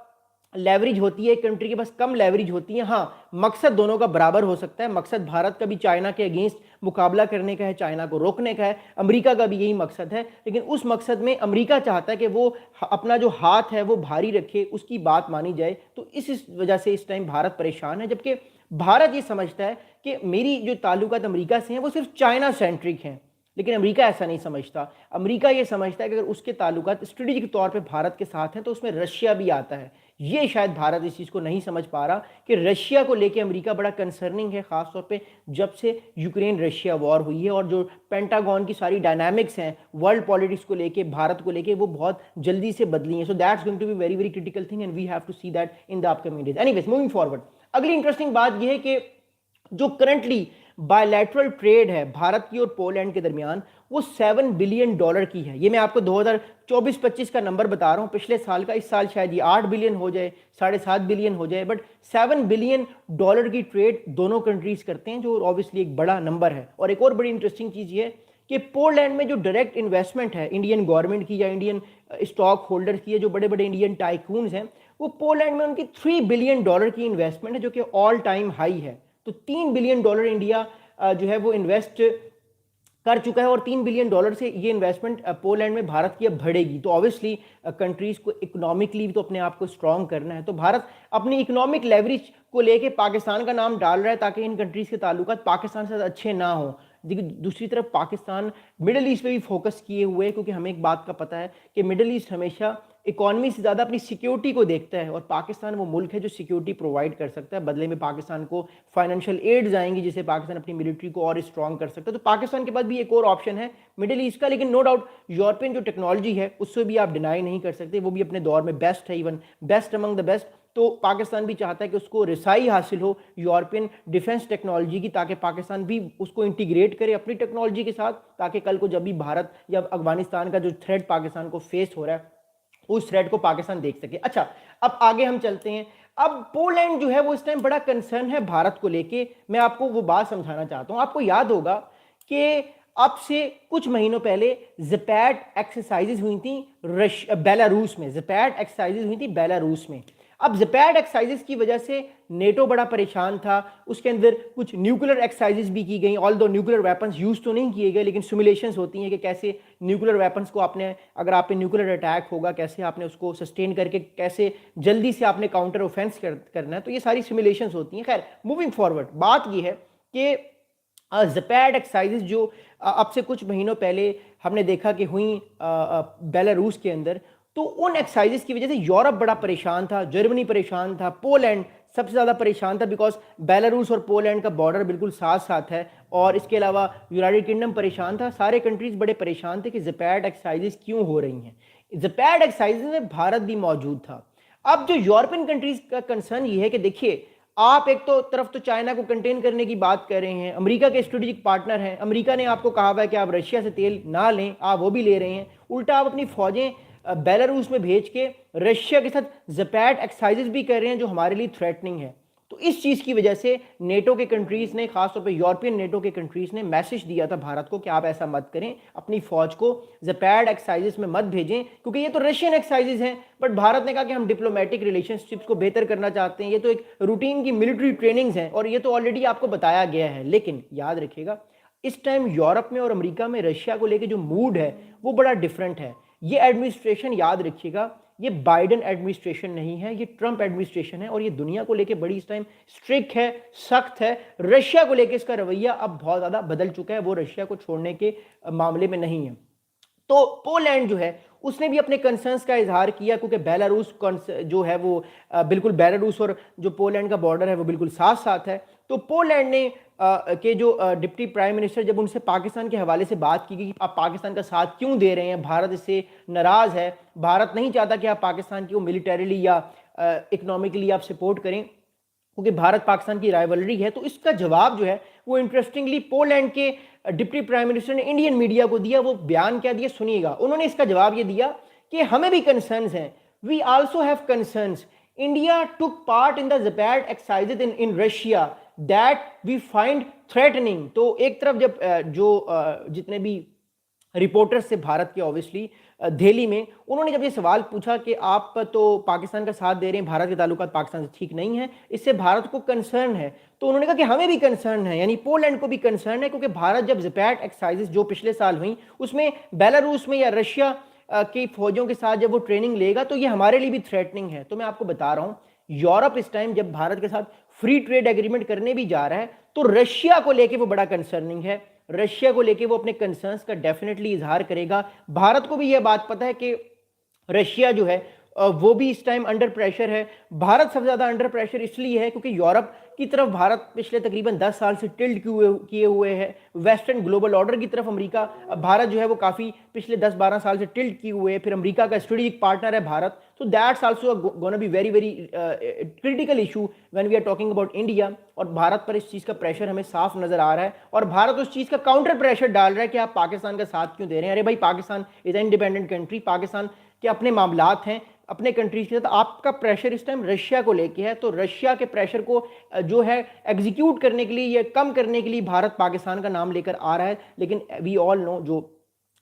Speaker 1: लेवरेज होती है, एक कंट्री के पास कम लेवरेज होती है। हाँ, मकसद दोनों का बराबर हो सकता है। मकसद भारत का भी चाइना के अगेंस्ट मुकाबला करने का है, चाइना को रोकने का है। अमेरिका का भी यही मकसद है। लेकिन उस मकसद में अमेरिका चाहता है कि वो अपना जो हाथ है वो भारी रखे, उसकी बात मानी जाए। तो इस वजह से इस टाइम भारत परेशान है। जबकि भारत ये समझता है कि मेरी जो ताल्लुकात अमेरिका से हैं वो सिर्फ चाइना सेंट्रिक हैं। लेकिन अमेरिका ऐसा नहीं समझता। अमेरिका ये समझता है कि अगर उसके ताल्लुकात स्ट्रेटेजिक तौर पे भारत के साथ हैं तो उसमें रशिया भी आता है। ये शायद भारत इस चीज़ को नहीं समझ पा रहा कि रशिया को लेके अमेरिका बड़ा कंसर्निंग है, खासतौर पे जब से यूक्रेन रशिया वॉर हुई है। और जो पेंटागन की सारी डायनामिक्स हैं वर्ल्ड पॉलिटिक्स को लेके, भारत को लेके, वो बहुत जल्दी से बदली हैं। So that's going to be very very critical thing and we have to see that in the upcoming days. Anyways, moving forward, अगली इंटरेस्टिंग बात यह है कि जो करंटली बायलैटरल ट्रेड है भारत की और पोलैंड के दरमियान, वो $7 बिलियन की है। ये मैं आपको 2024-25 का नंबर बता रहा हूँ, पिछले साल का। इस साल शायद ये 8 बिलियन हो जाए, 7.5 बिलियन हो जाए, बट $7 बिलियन की ट्रेड दोनों कंट्रीज करते हैं, जो ऑब्वियसली एक बड़ा नंबर है। और एक और बड़ी इंटरेस्टिंग चीज़ ये है कि पोलैंड में जो डायरेक्ट इन्वेस्टमेंट है इंडियन गवर्नमेंट की या इंडियन स्टॉक होल्डर्स की, जो बड़े बड़े इंडियन टाइकून्स हैं, वो पोलैंड में उनकी $3 बिलियन की इन्वेस्टमेंट है, जो कि ऑल टाइम हाई है। तो $3 बिलियन इंडिया जो है वो इन्वेस्ट कर चुका है। और $3 बिलियन से ये इन्वेस्टमेंट पोलैंड में भारत की अब बढ़ेगी। तो ऑब्वियसली कंट्रीज को इकोनॉमिकली भी तो अपने आप को स्ट्रॉन्ग करना है। तो भारत अपनी इकोनॉमिक लेवरेज को लेके पाकिस्तान का नाम डाल रहा है ताकि इन कंट्रीज के ताल्लुकात पाकिस्तान से अच्छे ना हो। दूसरी तरफ पाकिस्तान मिडिल ईस्ट पे भी फोकस किए हुए है, क्योंकि हमें एक बात का पता है कि मिडिल ईस्ट हमेशा इकोनॉमी से ज़्यादा अपनी सिक्योरिटी को देखता है। और पाकिस्तान वो मुल्क है जो सिक्योरिटी प्रोवाइड कर सकता है। बदले में पाकिस्तान को फाइनेंशियल एड्स आएंगी जिससे पाकिस्तान अपनी मिलिट्री को और स्ट्रॉन्ग कर सकता है। तो पाकिस्तान के पास भी एक और ऑप्शन है मिडिल ईस्ट का। लेकिन नो डाउट यूरोपियन जो टेक्नोलॉजी है उससे भी आप डिनाई नहीं कर सकते, वो भी अपने दौर में बेस्ट है, even best among the best. तो पाकिस्तान भी चाहता है कि उसको रिसाई हासिल हो यूरोपियन डिफेंस टेक्नोलॉजी की, ताकि पाकिस्तान भी उसको इंटीग्रेट करे अपनी टेक्नोलॉजी के साथ, ताकि कल को जब भी भारत या अफगानिस्तान का जो थ्रेट पाकिस्तान को फेस हो रहा है उस थ्रेट को पाकिस्तान देख सके। अच्छा, अब आगे हम चलते हैं। अब पोलैंड जो है वो इस टाइम बड़ा कंसर्न है भारत को लेके। मैं आपको वो बात समझाना चाहता हूं। आपको याद होगा कि अब से कुछ महीनों पहले ज़पैड एक्सरसाइजेज हुई थी बेलारूस में। ज़पैड एक्सरसाइजेज हुई थी बेलारूस में। अब ज़पैड एक्सरसाइजेज की वजह से नेटो बड़ा परेशान था। उसके अंदर कुछ न्यूक्लियर एक्सरसाइजेज भी की गई, ऑल दो न्यूक्लियर वेपन्स यूज़ तो नहीं किए गए, लेकिन सिमुलेशंस होती हैं कि कैसे न्यूक्लियर वेपन्स को आपने, अगर आप पे न्यूक्लियर अटैक होगा, कैसे आपने उसको सस्टेन करके कैसे जल्दी से आपने काउंटर ऑफेंस करना है। तो ये सारी सिमुलेशंस होती हैं। खैर, मूविंग फॉरवर्ड, बात ये है कि ज़पैड एक्सरसाइजेज जो अब से कुछ महीनों पहले हमने देखा कि हुई बेलारूस के अंदर, तो उन एक्सरसाइजेस की वजह से यूरोप बड़ा परेशान था, जर्मनी परेशान था, पोलैंड सबसे ज़्यादा परेशान था, बिकॉज बेलारूस और पोलैंड का बॉर्डर बिल्कुल साथ साथ है। और इसके अलावा यूनाइटेड किंगडम परेशान था। सारे कंट्रीज बड़े परेशान थे कि ज़पैड एक्सरसाइजेस क्यों हो रही हैं। ज़पैड एक्सरसाइजेस में भारत भी मौजूद था। अब जो यूरोपियन कंट्रीज का कंसर्न ये है कि देखिए, आप एक तो तरफ तो चाइना को कंटेन करने की बात कर रहे हैं, अमेरिका के स्ट्रेटेजिक पार्टनर हैं, अमेरिका ने आपको कहा हुआ है कि आप रशिया से तेल ना लें, आप वो भी ले रहे हैं। उल्टा आप अपनी फौजें बेलारूस में भेज के रशिया के साथ ज़पैड एक्सरसाइजेज भी कर रहे हैं, जो हमारे लिए थ्रेटनिंग है। तो इस चीज़ की वजह से नेटो के कंट्रीज़ ने, खासतौर पे यूरोपियन नेटो के कंट्रीज़ ने मैसेज दिया था भारत को कि आप ऐसा मत करें, अपनी फौज को ज़पैड एक्सरसाइजेज में मत भेजें, क्योंकि ये तो रशियन एक्सरसाइजेज हैं। बट भारत ने कहा कि हम डिप्लोमेटिक रिलेशनशिप्स को बेहतर करना चाहते हैं, ये तो एक रूटीन की मिलिट्री ट्रेनिंग्स हैं और ये तो ऑलरेडी आपको बताया गया है। लेकिन याद रखिएगा, इस टाइम यूरोप में और अमेरिका में रशिया को लेकर जो मूड है वो बड़ा डिफरेंट है। ये एडमिनिस्ट्रेशन, याद रखिएगा, ये बाइडेन एडमिनिस्ट्रेशन नहीं है, ये ट्रंप एडमिनिस्ट्रेशन है। और ये दुनिया को लेके बड़ी इस टाइम स्ट्रिक्ट है, सख्त है। रशिया को लेके इसका रवैया अब बहुत ज़्यादा बदल चुका है, वो रशिया को छोड़ने के मामले में नहीं है। तो पोलैंड जो है उसने भी अपने कंसर्न्स का इजहार किया, क्योंकि बेलारूस जो है वो बिल्कुल बेलारूस और जो पोलैंड का बॉर्डर है वो बिल्कुल साथ साथ है। तो पोलैंड ने के जो डिप्टी प्राइम मिनिस्टर, जब उनसे पाकिस्तान के हवाले से बात की गई कि आप पाकिस्तान का साथ क्यों दे रहे हैं, भारत इससे नाराज है, भारत नहीं चाहता कि आप पाकिस्तान को मिलिटरीली या इकोनॉमिकली आप सपोर्ट करें, क्योंकि भारत पाकिस्तान की राइवलरी है। तो इसका जवाब जो है वो इंटरेस्टिंगली पोलैंड के डिप्टी प्राइम मिनिस्टर ने इंडियन मीडिया को दिया। वो बयान क्या दिया सुनिएगा। उन्होंने इसका जवाब ये दिया कि हमें भी कंसर्न्स हैं, we also have concerns, India took part in the Zapad exercises in Russia that we find threatening. तो एक तरफ जब जितने भी रिपोर्टर्स से भारत के ऑब्वियसली दिल्ली में, उन्होंने जब ये सवाल पूछा कि आप तो पाकिस्तान का साथ दे रहे हैं, भारत के ताल्लुकात पाकिस्तान से ठीक नहीं है, इससे भारत को कंसर्न है, तो उन्होंने कहा कि हमें भी कंसर्न है, यानी पोलैंड को भी कंसर्न है, क्योंकि भारत जब ज़पैड एक्सरसाइजेस जो पिछले साल हुई उसमें बेलारूस में या रशिया की फौजों के साथ जब वो ट्रेनिंग लेगा तो ये हमारे लिए भी थ्रेटनिंग है। तो मैं आपको बता रहा हूँ, यूरोप इस टाइम जब भारत के साथ फ्री ट्रेड एग्रीमेंट करने भी जा रहा है तो रशिया को लेके वो बड़ा कंसर्निंग है, रशिया को लेके वो अपने कंसर्न्स का डेफिनेटली इजहार करेगा। भारत को भी यह बात पता है कि रशिया जो है वो भी इस टाइम अंडर प्रेशर है। भारत सबसे ज़्यादा अंडर प्रेशर इसलिए है क्योंकि यूरोप की तरफ भारत पिछले तकरीबन 10 साल से टिल्ट किए हुए है, वेस्टर्न ग्लोबल ऑर्डर की तरफ अमेरिका, भारत जो है वो काफ़ी पिछले 10-12 साल से टिल्ट किए हुए है, फिर अमेरिका का स्ट्रेटेजिक पार्टनर है भारत। तो that's also gonna be very very critical issue when we are talking about India. और भारत पर इस चीज़ का प्रेशर हमें साफ नज़र आ रहा है, और भारत उस चीज़ का काउंटर प्रेशर डाल रहा है कि आप पाकिस्तान का साथ क्यों दे रहे हैं। अरे भाई, Pakistan is independent country, Pakistan के अपने मामलात हैं अपने कंट्रीज के साथ, आपका प्रेशर इस टाइम रशिया को लेके है। तो रशिया के प्रेशर को जो है एग्जीक्यूट करने के लिए या कम करने के लिए भारत पाकिस्तान का नाम लेकर आ रहा है। लेकिन वी ऑल नो, जो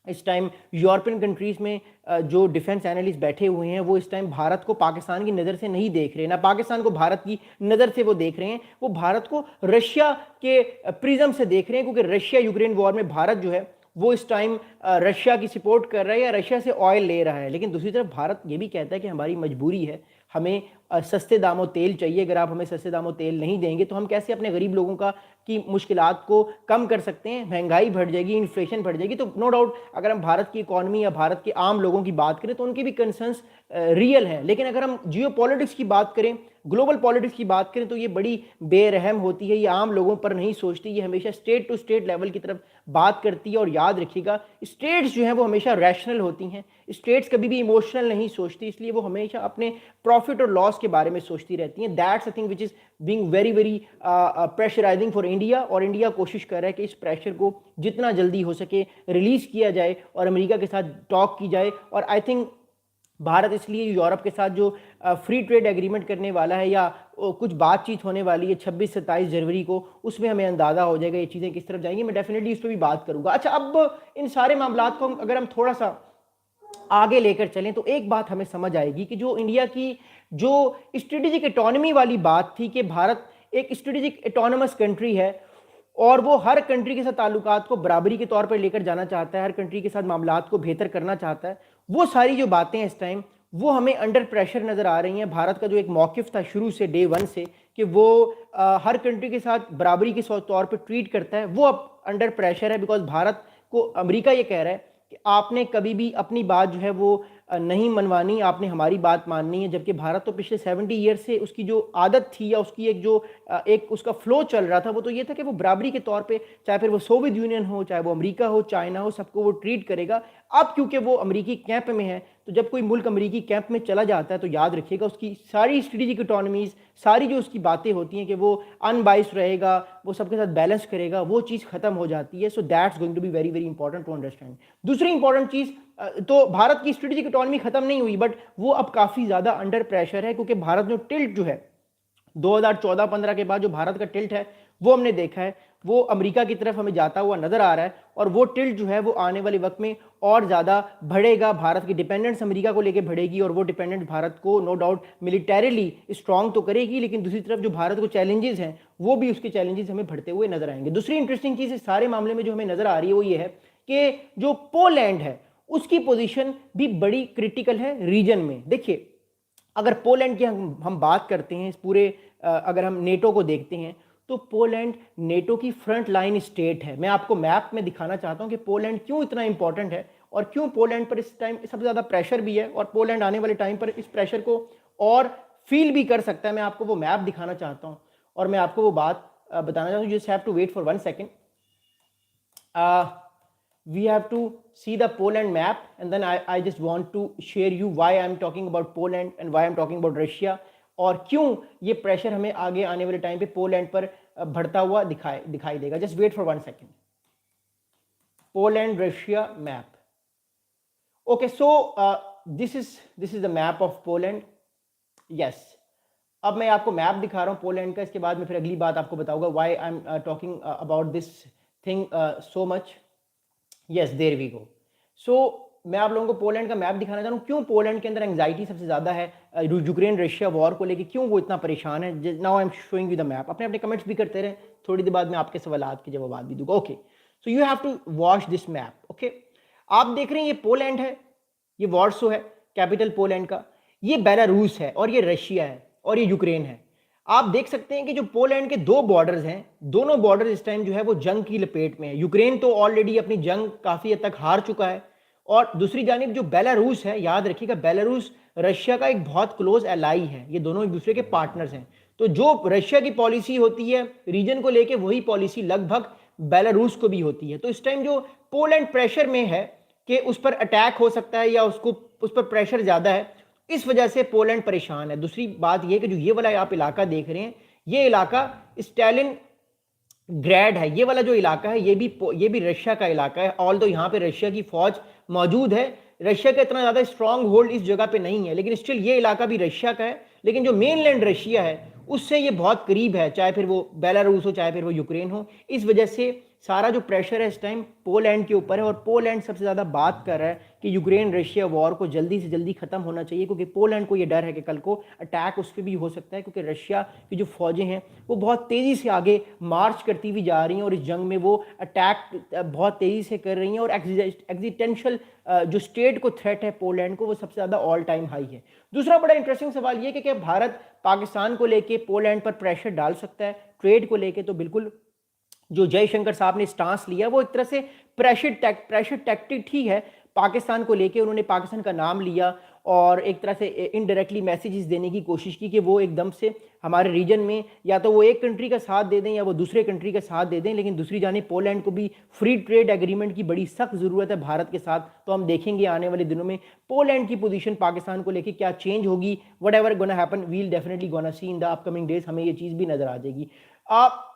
Speaker 1: इस टाइम यूरोपियन कंट्रीज में जो डिफेंस एनालिस्ट बैठे हुए हैं वो इस टाइम भारत को पाकिस्तान की नज़र से नहीं देख रहे, ना पाकिस्तान को भारत की नज़र से वो देख रहे हैं, वो भारत को रशिया के प्रिज्म से देख रहे हैं, क्योंकि रशिया यूक्रेन वॉर में भारत जो है वो इस टाइम रशिया की सपोर्ट कर रहा है या रशिया से ऑयल ले रहा है। लेकिन दूसरी तरफ भारत ये भी कहता है कि हमारी मजबूरी है, हमें सस्ते दामों तेल चाहिए, अगर आप हमें सस्ते दामों तेल नहीं देंगे तो हम कैसे अपने गरीब लोगों का की मुश्किलात को कम कर सकते हैं, महंगाई बढ़ जाएगी, इन्फ्लेशन बढ़ जाएगी। तो नो डाउट अगर हम भारत की इकॉनमी या भारत के आम लोगों की बात करें तो उनकी भी कंसर्न्स रियल हैं। लेकिन अगर हम जियो पॉलिटिक्स की बात करें, ग्लोबल पॉलिटिक्स की बात करें, तो ये बड़ी बेरहम होती है, ये आम लोगों पर नहीं सोचती, ये हमेशा स्टेट टू स्टेट लेवल की तरफ बात करती है। और याद रखिएगा, स्टेट्स जो हैं वो हमेशा रैशनल होती हैं, स्टेट्स कभी भी इमोशनल नहीं सोचती, इसलिए वो हमेशा अपने प्रॉफिट और लॉस के बारे में सोचती रहती हैं। That's a thing which is being very very pressurising for India. और इंडिया कोशिश कर रहा है कि इस प्रेशर को जितना जल्दी हो सके रिलीज़ किया जाए और अमेरिका के साथ टॉक की जाए। और आई थिंक भारत इसलिए यूरोप के साथ जो फ्री ट्रेड एग्रीमेंट करने वाला है या कुछ बातचीत होने वाली है 26-27 जनवरी को, उसमें हमें अंदाज़ा हो जाएगा ये चीज़ें किस तरफ जाएंगी। मैं डेफिनेटली इस पर भी बात करूंगा। अच्छा, अब इन सारे मामलात को अगर हम थोड़ा सा आगे लेकर चलें तो एक बात हमें समझ आएगी कि जो इंडिया की जो स्ट्रेटेजिक इकोनॉमी वाली बात थी कि भारत एक स्ट्रेटेजिक ऑटोनमस कंट्री है और वो हर कंट्री के साथ ताल्लुकात को बराबरी के तौर पर लेकर जाना चाहता है, हर कंट्री के साथ मामलात को बेहतर करना चाहता है, वो सारी जो बातें हैं इस टाइम वो हमें अंडर प्रेशर नज़र आ रही हैं। भारत का जो एक मौक़िफ़ था शुरू से डे वन से कि वो हर कंट्री के साथ बराबरी के तौर पर ट्रीट करता है, वो अब अंडर प्रेशर है। बिकॉज भारत को अमेरिका ये कह रहा है कि आपने कभी भी अपनी बात जो है वो नहीं मनवानी, आपने हमारी बात माननी है। जबकि भारत तो पिछले 70 ईयर से उसकी जो आदत थी या उसकी एक उसका फ्लो चल रहा था वो तो ये था कि वो बराबरी के तौर पे, चाहे फिर वो सोवियत यूनियन हो, चाहे वो अमेरिका हो, चाइना हो, सबको वो ट्रीट करेगा। अब क्योंकि वो अमेरिकी कैंप में है, तो जब कोई मुल्क अमेरिकी कैंप में चला जाता है तो याद रखिएगा उसकी सारी स्ट्रेटेजिक इकोनॉमीज़, सारी जो उसकी बातें होती हैं कि वो अनबाइस्ड रहेगा, वो सबके साथ बैलेंस करेगा, वो चीज़ खत्म हो जाती है। So that's going to be very very important to understand. दूसरी इंपॉर्टेंट चीज़, तो भारत की स्ट्रेटेजिक इकोनॉमी खत्म नहीं हुई, बट वो अब काफ़ी ज़्यादा अंडर प्रेशर है, क्योंकि भारत जो टिल्ट जो है 2014-15 के बाद जो भारत का टिल्ट है वो हमने देखा है, वो अमेरिका की तरफ हमें जाता हुआ नजर आ रहा है। और वो टिल्ट जो है वो आने वाले वक्त में और ज़्यादा बढ़ेगा, भारत की डिपेंडेंस अमेरिका को लेकर बढ़ेगी और वो डिपेंडेंस भारत को नो डाउट मिलिटरीली स्ट्रांग तो करेगी, लेकिन दूसरी तरफ जो भारत को चैलेंजेस हैं वो भी उसके चैलेंजेस हमें बढ़ते हुए नजर आएंगे। दूसरी इंटरेस्टिंग चीज़ इस सारे मामले में जो हमें नजर आ रही है वो ये है कि जो पोलैंड है उसकी पोजीशन भी बड़ी क्रिटिकल है रीजन में। देखिए, अगर पोलैंड की हम बात करते हैं इस पूरे अगर हम नेटो को देखते हैं तो पोलैंड नेटो की फ्रंट लाइन स्टेट है। मैं आपको मैप में दिखाना चाहता हूं कि पोलैंड क्यों इतना इंपॉर्टेंट है और क्यों पोलैंड पर इस टाइम सबसे ज़्यादा प्रेशर भी है, और पोलैंड आने वाले टाइम पर इस प्रेशर को और फील भी कर सकता है। मैं आपको वो मैप दिखाना चाहता हूँ और मैं आपको वो बात बताना चाहता हूँ। Just have to wait for 1 second. We have to see the Poland map, and then I just want to share you why I'm talking about Poland and why I'm talking about Russia, और क्यों ये प्रेशर हमें आगे आने वाले टाइम पे पोलैंड पर बढ़ता हुआ दिखाई देगा. Just wait for 1 second. Poland Russia map. Okay, so this is the map of Poland. Yes, अब मैं आपको मैप दिखा रहा हूँ पोलैंड का. इसके बाद मैं फिर अगली बात आपको बताऊंगा why I am talking about this thing so much. Yes, there we go. So मैं आप लोगों को पोलैंड का मैप दिखाना चाह रहा हूँ. क्यों पोलैंड के अंदर एंग्जाइटी सबसे ज़्यादा है यूक्रेन रशिया वॉर को लेके, क्यों वो इतना परेशान है. Now I am showing you the map. अपने अपने कमेंट्स भी करते रहे, थोड़ी देर बाद मैं आपके सवालात के जवाब भी दूंगा. Okay, so you have to watch this map. Okay, आप देख रहे हैं ये पोलैंड है, ये वॉर्सो है कैपिटल पोलैंड का, ये बेलारूस है, और ये रशिया है, और ये यूक्रेन है. आप देख सकते हैं कि जो पोलैंड के दो बॉर्डर्स हैं, दोनों बॉर्डर इस टाइम जो है वो जंग की लपेट में है. यूक्रेन तो ऑलरेडी अपनी जंग काफी हद तक हार चुका है, और दूसरी जानिब जो बेलारूस है, याद रखिएगा बेलारूस रशिया का एक बहुत क्लोज एलाई है. ये दोनों एक दूसरे के पार्टनर्स हैं. तो जो रशिया की पॉलिसी होती है रीजन को लेके, वही पॉलिसी लगभग बेलारूस को भी होती है. तो इस टाइम जो पोलैंड प्रेशर में है कि उस पर अटैक हो सकता है या उसको उस पर प्रेशर ज्यादा है, इस वजह से पोलैंड परेशान है. दूसरी बात यह कि जो ये वाला आप इलाका देख रहे हैं, ये इलाका स्टालिन ग्रैड है. ये वाला जो इलाका है ये भी रशिया का इलाका है. ऑल तो यहाँ पे रशिया की फौज मौजूद है, रशिया का इतना ज्यादा स्ट्रॉन्ग होल्ड इस जगह पे नहीं है, लेकिन स्टिल ये इलाका भी रशिया का है. लेकिन जो मेनलैंड रशिया है उससे ये बहुत करीब है, चाहे फिर वो बेलारूस हो चाहे फिर वो यूक्रेन हो. इस वजह से सारा जो प्रेशर है इस टाइम पोलैंड के ऊपर है, और पोलैंड सबसे ज़्यादा बात कर रहा है कि यूक्रेन रशिया वॉर को जल्दी से जल्दी ख़त्म होना चाहिए, क्योंकि पोलैंड को ये डर है कि कल को अटैक उस पर भी हो सकता है, क्योंकि रशिया की जो फौजें हैं वो बहुत तेज़ी से आगे मार्च करती हुई जा रही हैं, और इस जंग में वो अटैक बहुत तेज़ी से कर रही हैं, और एग्जिस्टेंशियल जो स्टेट को थ्रेट है पोलैंड को, वो सबसे ज़्यादा ऑल टाइम हाई है. दूसरा बड़ा इंटरेस्टिंग सवाल ये कि क्या भारत पाकिस्तान को लेके पोलैंड पर प्रेशर डाल सकता है ट्रेड को लेके. तो बिल्कुल, जो जयशंकर साहब ने स्टांस लिया वो एक तरह से प्रेशर टैक्टिक ही है पाकिस्तान को लेके. उन्होंने पाकिस्तान का नाम लिया और एक तरह से इनडायरेक्टली मैसेजेस देने की कोशिश की कि वो एकदम से हमारे रीजन में या तो वो एक कंट्री का साथ दे दें या वो दूसरे कंट्री का साथ दे दें. लेकिन दूसरी जानिब पोलैंड को भी फ्री ट्रेड एग्रीमेंट की बड़ी सख्त ज़रूरत है भारत के साथ. तो हम देखेंगे आने वाले दिनों में पोलैंड की पोजीशन पाकिस्तान को लेके क्या चेंज होगी. Whatever gonna happen, we'll definitely gonna see in the upcoming days. हमें ये चीज़ भी नज़र आ जाएगी. आप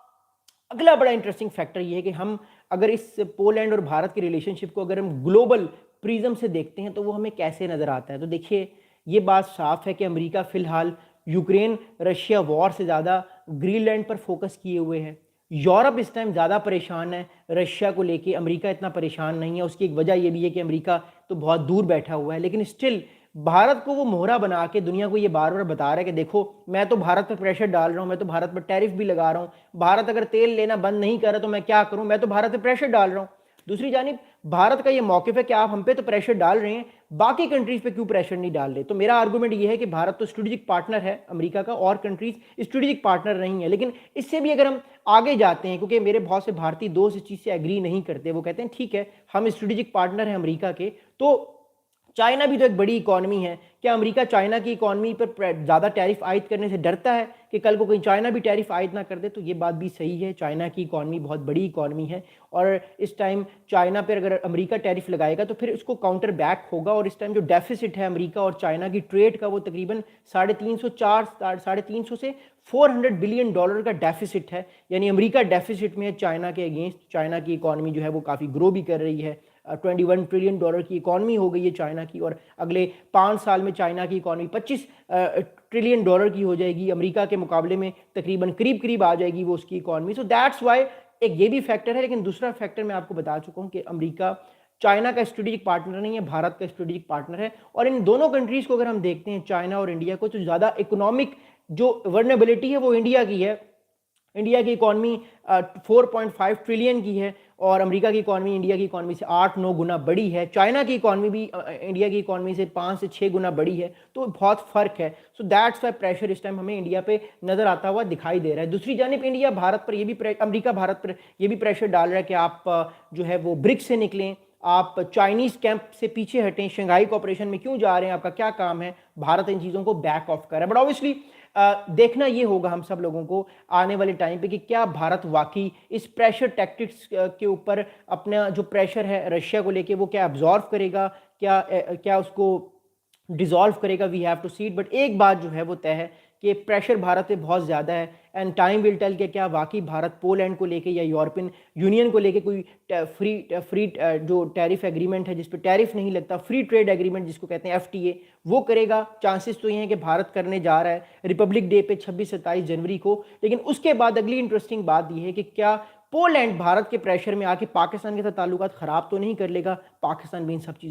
Speaker 1: अगला बड़ा इंटरेस्टिंग फैक्टर ये है कि हम अगर इस पोलैंड और भारत के रिलेशनशिप को अगर हम ग्लोबल प्रिज्म से देखते हैं तो वो हमें कैसे नज़र आता है. तो देखिए, ये बात साफ है कि अमेरिका फ़िलहाल यूक्रेन रशिया वॉर से ज़्यादा ग्रीनलैंड पर फोकस किए हुए है. यूरोप इस टाइम ज़्यादा परेशान है रशिया को लेके, अमेरिका इतना परेशान नहीं है. उसकी एक वजह ये भी है कि अमेरिका तो बहुत दूर बैठा हुआ है, लेकिन स्टिल भारत को वो मोहरा बना के दुनिया को ये बार बार बता रहा है कि देखो मैं तो भारत पर प्रेशर डाल रहा हूँ, मैं तो भारत पर टैरिफ भी लगा रहा हूँ, भारत अगर तेल लेना बंद नहीं कर रहा तो मैं क्या करूँ, मैं तो भारत पर प्रेशर डाल रहा हूँ. दूसरी जानिब भारत का ये मौक़िफ़ है कि आप हम पे तो प्रेशर डाल रहे हैं, बाकी कंट्रीज़ पे क्यों प्रेशर नहीं डाल रहे. तो मेरा आर्गूमेंट ये है कि भारत तो स्ट्रेटेजिक पार्टनर है अमेरिका का, और कंट्रीज़ स्ट्रेटेजिक पार्टनर नहीं है. लेकिन इससे भी अगर हम आगे जाते हैं, क्योंकि मेरे बहुत से भारतीय दोस्त इस चीज़ से एग्री नहीं करते, वो कहते हैं ठीक है हम स्ट्रेटेजिक पार्टनर हैं अमेरिका के, तो चाइना भी तो एक बड़ी इकॉनमी है, क्या अमेरिका चाइना की इकॉनमी पर ज़्यादा टैरिफ आयद करने से डरता है कि कल को कहीं चाइना भी टैरिफ आयद ना कर दे. तो ये बात भी सही है, चाइना की इकॉनमी बहुत बड़ी इकॉनमी है, और इस टाइम चाइना पर अगर अमेरिका टैरिफ लगाएगा तो फिर उसको काउंटर बैक होगा. और इस टाइम जो डेफिसिट है अमेरिका और चाइना की ट्रेड का, वो तकरीबन 350 से $400 बिलियन का डेफिसिट है. यानी अमेरिका डेफिसिट में है चाइना के अगेंस्ट. चाइना की इकॉनमी जो है वो काफ़ी ग्रो भी कर रही है. $21 ट्रिलियन की इकॉनमी हो गई है चाइना की, और अगले 5 साल में चाइना की इकॉनमी $25 ट्रिलियन की हो जाएगी. अमेरिका के मुकाबले में तकरीबन करीब आ जाएगी वो उसकी इकॉनमी. सो दैट्स वाई एक ये भी फैक्टर है. लेकिन दूसरा फैक्टर मैं आपको बता चुका हूँ कि अमेरिका चाइना का स्ट्रेटेजिक पार्टनर नहीं है, भारत का स्ट्रेटेजिक पार्टनर है. और इन दोनों कंट्रीज़ को अगर हम देखते हैं, चाइना और इंडिया को, तो ज़्यादा इकोनॉमिक जो वर्नेबिलिटी है वो इंडिया की है. इंडिया की इकॉनमी 4.5 ट्रिलियन की है, और अमेरिका की इकॉनमी इंडिया की इकॉनमी से 8-9 गुना बड़ी है. चाइना की इकॉनमी भी इंडिया की इकॉनमी से 5 से 6 गुना बड़ी है. तो बहुत फ़र्क है. सो दैट्स वाई प्रेशर इस टाइम हमें इंडिया पे नज़र आता हुआ दिखाई दे रहा है. दूसरी जानिब इंडिया भारत पर ये भी अमेरिका भारत पर ये भी प्रेशर डाल रहा है कि आप जो है वो ब्रिक्स से निकलें, आप चाइनीज़ कैंप से पीछे हटें, शंघाई कोऑपरेशन में क्यों जा रहे हैं, आपका क्या काम है, भारत इन चीज़ों को बैक ऑफ कर रहा है। बट ऑब्वियसली देखना ये होगा हम सब लोगों को आने वाले टाइम पे कि क्या भारत वाकई इस प्रेशर टैक्टिक्स के ऊपर अपना जो प्रेशर है रशिया को लेके वो क्या अब्जॉर्व करेगा, क्या उसको डिसॉल्व करेगा। We have to see it. But एक बात जो है वो तय है कि प्रेशर भारत पे बहुत ज़्यादा है एंड टाइम विल टेल कि क्या वाकई भारत पोलैंड को लेके या यूरोपियन यूनियन को लेके कोई फ्री जो टैरिफ एग्रीमेंट है जिस पे टैरिफ नहीं लगता, फ्री ट्रेड एग्रीमेंट जिसको कहते हैं एफटीए, वो करेगा। चांसेस तो ये हैं कि भारत करने जा रहा है रिपब्लिक डे पे 26-27 जनवरी को। लेकिन उसके बाद अगली इंटरेस्टिंग बात यह है कि क्या पोलैंड भारत के प्रेशर में आके पाकिस्तान के साथ ताल्लुकात ख़राब तो नहीं कर लेगा। पाकिस्तान भी इन सब चीज़ों